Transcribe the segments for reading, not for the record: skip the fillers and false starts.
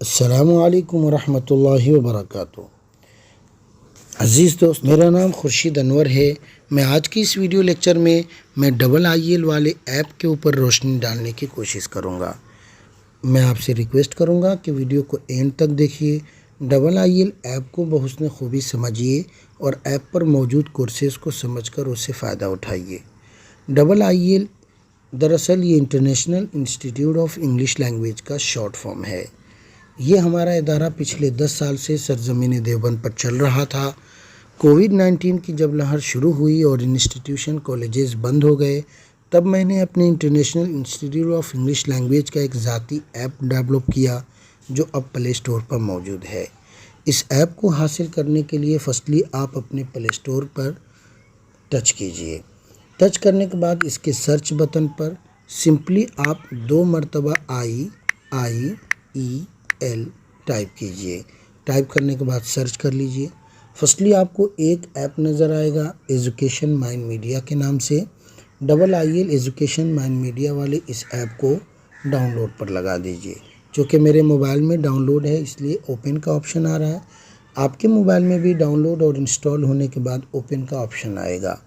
अस्सलामु अलैकुम वरहमतुल्लाहि वबरकातुहू। अज़ीज़ दोस्त, मेरा नाम खुर्शीद अनवर है। मैं आज की इस वीडियो लेक्चर में मैं IIEL वाले ऐप के ऊपर रोशनी डालने की कोशिश करूँगा। मैं आपसे रिक्वेस्ट करूँगा कि वीडियो को एंड तक देखिए। IIEL ऐप को बहुस्न खूबी समझिए और ऐप पर मौजूद कोर्सेज़ को समझकर उससे फ़ायदा उठाइए। IIEL दरअसल ये इंटरनेशनल इंस्टट्टिट्यूट ऑफ इंग्लिश लैंग्वेज का शॉर्ट फॉर्म है। ये हमारा इदारा पिछले 10 साल से सरज़मीन देवबंद पर चल रहा था। कोविड-19 की जब लहर शुरू हुई और इंस्टीट्यूशन कॉलेजेस बंद हो गए, तब मैंने अपने international institute of English language का एक ज़ाती ऐप डेवलप किया जो अब प्ले स्टोर पर मौजूद है। इस ऐप को हासिल करने के लिए फर्स्टली आप अपने प्ले स्टोर पर टच कीजिए। टच करने के बाद इसके सर्च बटन पर सिंपली आप 2 मरतबा IIEL टाइप कीजिए। टाइप करने के बाद सर्च कर लीजिए। फर्स्टली आपको एक ऐप नज़र आएगा एजुकेशन माइंड मीडिया के नाम से। IIEL एजुकेशन माइंड मीडिया वाले इस ऐप को डाउनलोड पर लगा दीजिए। चूँकि मेरे मोबाइल में डाउनलोड है इसलिए ओपन का ऑप्शन आ रहा है। आपके मोबाइल में भी डाउनलोड और इंस्टॉल होने के बाद ओपन का ऑप्शन आएगा।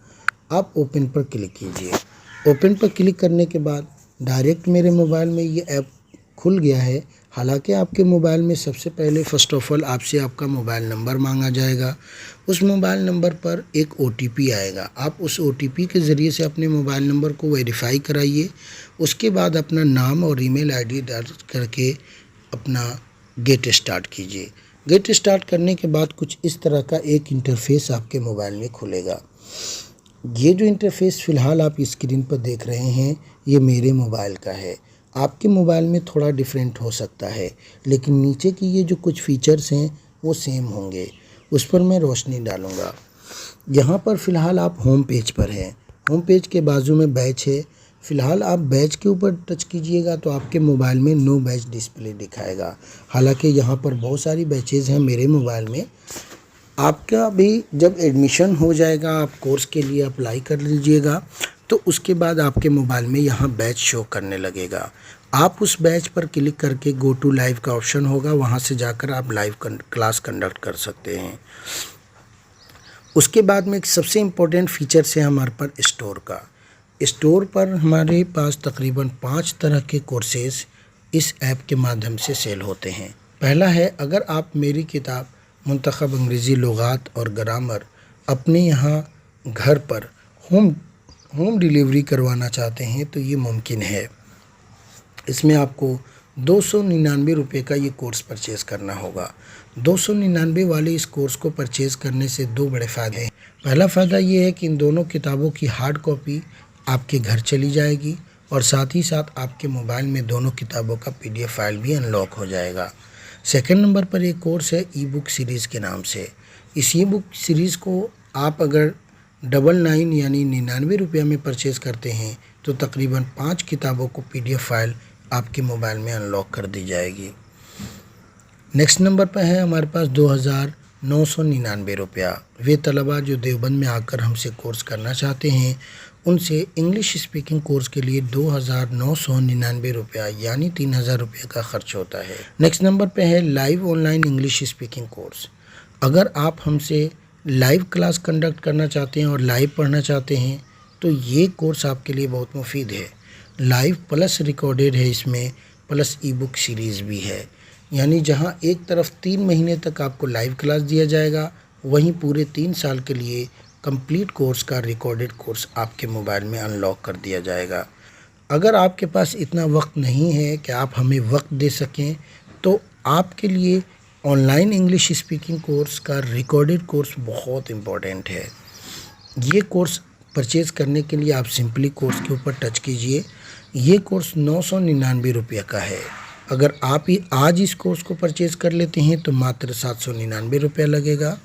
आप ओपन पर क्लिक कीजिए। ओपन पर क्लिक करने के बाद डायरेक्ट मेरे मोबाइल में ये ऐप खुल गया है। हालांकि आपके मोबाइल में सबसे पहले फ़र्स्ट ऑफ ऑल आपसे आपका मोबाइल नंबर मांगा जाएगा। उस मोबाइल नंबर पर एक OTP आएगा। आप उस OTP के ज़रिए से अपने मोबाइल नंबर को वेरीफाई कराइए। उसके बाद अपना नाम और ईमेल आईडी दर्ज करके अपना गेट स्टार्ट कीजिए। गेट स्टार्ट करने के बाद कुछ इस तरह का एक इंटरफेस आपके मोबाइल में खुलेगा। ये जो इंटरफेस फ़िलहाल आप स्क्रीन पर देख रहे हैं ये मेरे मोबाइल का है। आपके मोबाइल में थोड़ा डिफरेंट हो सकता है, लेकिन नीचे की ये जो कुछ फीचर्स हैं वो सेम होंगे। उस पर मैं रोशनी डालूँगा। यहाँ पर फ़िलहाल आप होम पेज पर हैं। होम पेज के बाजू में बैच है। फ़िलहाल आप बैच के ऊपर टच कीजिएगा तो आपके मोबाइल में नो बैच डिस्प्ले दिखाएगा। हालांकि यहाँ पर बहुत सारी बैचेज़ हैं मेरे मोबाइल में। आपका भी जब एडमिशन हो जाएगा, आप कोर्स के लिए अप्लाई कर लीजिएगा, तो उसके बाद आपके मोबाइल में यहाँ बैच शो करने लगेगा। आप उस बैच पर क्लिक करके गो टू लाइव का ऑप्शन होगा, वहाँ से जाकर आप लाइव क्लास कंडक्ट कर सकते हैं। उसके बाद में एक सबसे इम्पोर्टेंट फीचर्स है हमारे पर स्टोर का। स्टोर पर हमारे पास तकरीबन 5 तरह के कोर्सेज़ इस ऐप के माध्यम से सेल होते हैं। पहला है, अगर आप मेरी किताब मुंतखब अंग्रेज़ी लुगात और ग्रामर अपने यहाँ घर पर होम डिलीवरी करवाना चाहते हैं तो ये मुमकिन है। इसमें आपको 299 रुपये का ये कोर्स परचेज़ करना होगा। 299 वाले इस कोर्स को परचेज़ करने से 2 बड़े फ़ायदे हैं। पहला फ़ायदा ये है कि इन दोनों किताबों की हार्ड कॉपी आपके घर चली जाएगी और साथ ही साथ आपके मोबाइल में दोनों किताबों का PDF फाइल भी अनलॉक हो जाएगा। सेकंड नंबर पर एक कोर्स है ई-बुक सीरीज़ के नाम से। इस ई-बुक सीरीज़ को आप अगर 99 यानी 99 रुपये में परचेज़ करते हैं तो तकरीबन 5 किताबों को PDF फाइल आपके मोबाइल में अनलॉक कर दी जाएगी। नेक्स्ट नंबर पर है हमारे पास 2999 रुपया। वे तलबा जो देवबंद में आकर हमसे कोर्स करना चाहते हैं उनसे इंग्लिश स्पीकिंग कोर्स के लिए 2999 रुपया यानी 3000 रुपये का ख़र्च होता है। नेक्स्ट नंबर पे है live online English speaking course. अगर आप हमसे लाइव क्लास कंडक्ट करना चाहते हैं और लाइव पढ़ना चाहते हैं तो ये कोर्स आपके लिए बहुत मुफीद है। लाइव प्लस रिकॉर्डेड है इसमें, प्लस ई-बुक सीरीज़ भी है। यानी जहां एक तरफ 3 महीने तक आपको लाइव क्लास दिया जाएगा, वहीं पूरे 3 साल के लिए कंप्लीट कोर्स का रिकॉर्डेड कोर्स आपके मोबाइल में अनलॉक कर दिया जाएगा। अगर आपके पास इतना वक्त नहीं है कि आप हमें वक्त दे सकें तो आपके लिए ऑनलाइन इंग्लिश स्पीकिंग कोर्स का रिकॉर्डेड कोर्स बहुत इम्पॉर्टेंट है। ये कोर्स परचेज़ करने के लिए आप सिंपली कोर्स के ऊपर टच कीजिए। ये कोर्स 999 रुपये का है। अगर आप ही आज इस कोर्स को परचेज़ कर लेते हैं तो मात्र 799 रुपये लगेगा।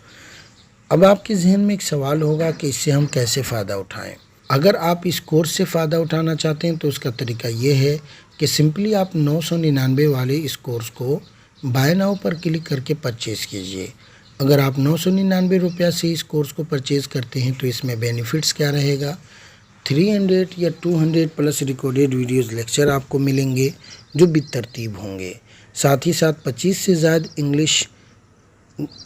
अब आपके जहन में एक सवाल होगा कि इससे हम कैसे फ़ायदा उठाएं। अगर आप इस कोर्स से फ़ायदा उठाना चाहते हैं तो उसका तरीका ये है कि सिंपली आप 999 वाले इस कोर्स को बाय नाउ पर क्लिक करके परचेज़ कीजिए। अगर आप 999 रुपया से इस कोर्स को परचेज़ करते हैं तो इसमें बेनिफिट्स क्या रहेगा। 300 या 200 प्लस रिकॉर्डेड वीडियोज़ लेक्चर आपको मिलेंगे जो बेतरतीब होंगे। साथ ही साथ 25 से ज़्यादा इंग्लिश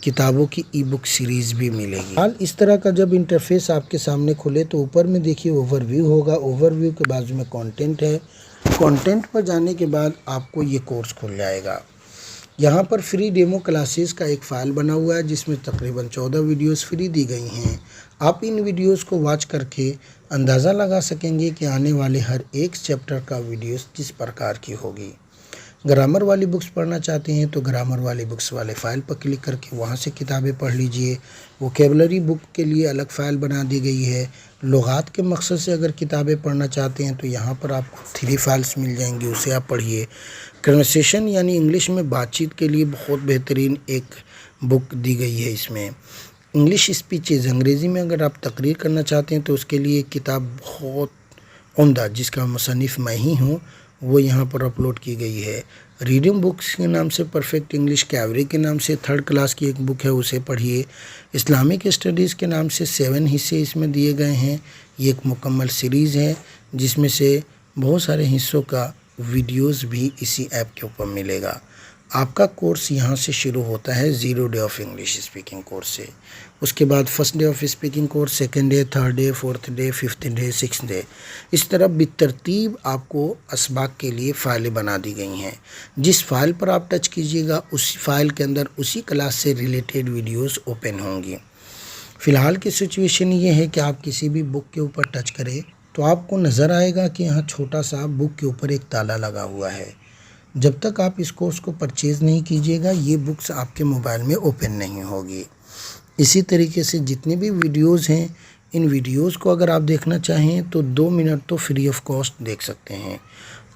किताबों की ई बुक सीरीज़ भी मिलेगी। हाल इस तरह का जब इंटरफेस आपके सामने खुले तो ऊपर में देखिए ओवरव्यू होगा, ओवरव्यू के बाजू में कंटेंट है। कंटेंट पर जाने के बाद आपको ये कोर्स खुल जाएगा। यहाँ पर फ्री डेमो क्लासेस का एक फ़ाइल बना हुआ है जिसमें तकरीबन 14 वीडियोस फ्री दी गई हैं। आप इन वीडियोस को वॉच करके अंदाज़ा लगा सकेंगे कि आने वाले हर एक चैप्टर का वीडियोस किस प्रकार की होगी। ग्रामर वाली बुक्स पढ़ना चाहते हैं तो ग्रामर वाली बुक्स वाले फ़ाइल पर क्लिक करके वहाँ से किताबें पढ़ लीजिए। वोकेबलरी बुक के लिए अलग फ़ाइल बना दी गई है। लुगात के मकसद से अगर किताबें पढ़ना चाहते हैं तो यहाँ पर आपको 3 फाइल्स मिल जाएंगी, उसे आप पढ़िए। कन्वर्सेशन यानी इंग्लिश में बातचीत के लिए बहुत बेहतरीन एक बुक दी गई है। इसमें इंग्लिश स्पीचेज़, अंग्रेज़ी में अगर आप तकरीर करना चाहते हैं तो उसके लिए एक किताब बहुत उम्दा जिसका मुसन्निफ़ मैं ही हूँ वो यहाँ पर अपलोड की गई है। रीडिंग बुक्स के नाम से परफेक्ट इंग्लिश कैवरी के नाम से 3rd क्लास की एक बुक है, उसे पढ़िए। इस्लामिक स्टडीज़ के नाम से 7 हिस्से इसमें दिए गए हैं। ये एक मुकम्मल सीरीज़ है जिसमें से बहुत सारे हिस्सों का वीडियोस भी इसी ऐप के ऊपर मिलेगा। आपका कोर्स यहाँ से शुरू होता है 0 day of English speaking course से। उसके बाद 1st day of speaking course, 2nd day, 3rd day, 4th day, 5th day, 6th day, इस तरह बेतरतीब आपको असबाक के लिए फ़ाइलें बना दी गई हैं। जिस फाइल पर आप टच कीजिएगा उसी फाइल के अंदर उसी क्लास से रिलेटेड वीडियोस ओपन होंगी। फ़िलहाल की सिचुएशन ये है कि आप किसी भी बुक के ऊपर टच करें तो आपको नज़र आएगा कि यहाँ छोटा सा बुक के ऊपर एक ताला लगा हुआ है। जब तक आप इस कोर्स को परचेज़ नहीं कीजिएगा ये बुक्स आपके मोबाइल में ओपन नहीं होगी। इसी तरीके से जितने भी वीडियोस हैं, इन वीडियोस को अगर आप देखना चाहें तो 2 मिनट तो फ्री ऑफ कॉस्ट देख सकते हैं।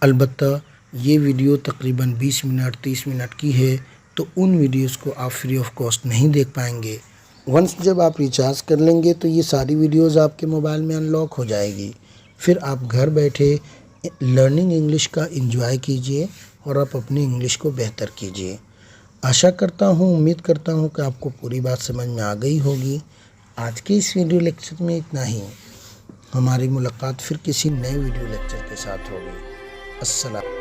अलबत्ता ये वीडियो तकरीबन 20 मिनट 30 मिनट की है तो उन वीडियोस को आप फ्री ऑफ कॉस्ट नहीं देख पाएंगे। वंस जब आप रिचार्ज कर लेंगे तो ये सारी वीडियोस आपके मोबाइल में अनलॉक हो जाएगी। फिर आप घर बैठे लर्निंग इंग्लिश का एंजॉय कीजिए और आप अपनी इंग्लिश को बेहतर कीजिए। आशा करता हूँ, उम्मीद करता हूँ कि आपको पूरी बात समझ में आ गई होगी। आज के इस वीडियो लेक्चर में इतना ही। हमारी मुलाकात फिर किसी नए वीडियो लेक्चर के साथ होगी। अस्सलाम।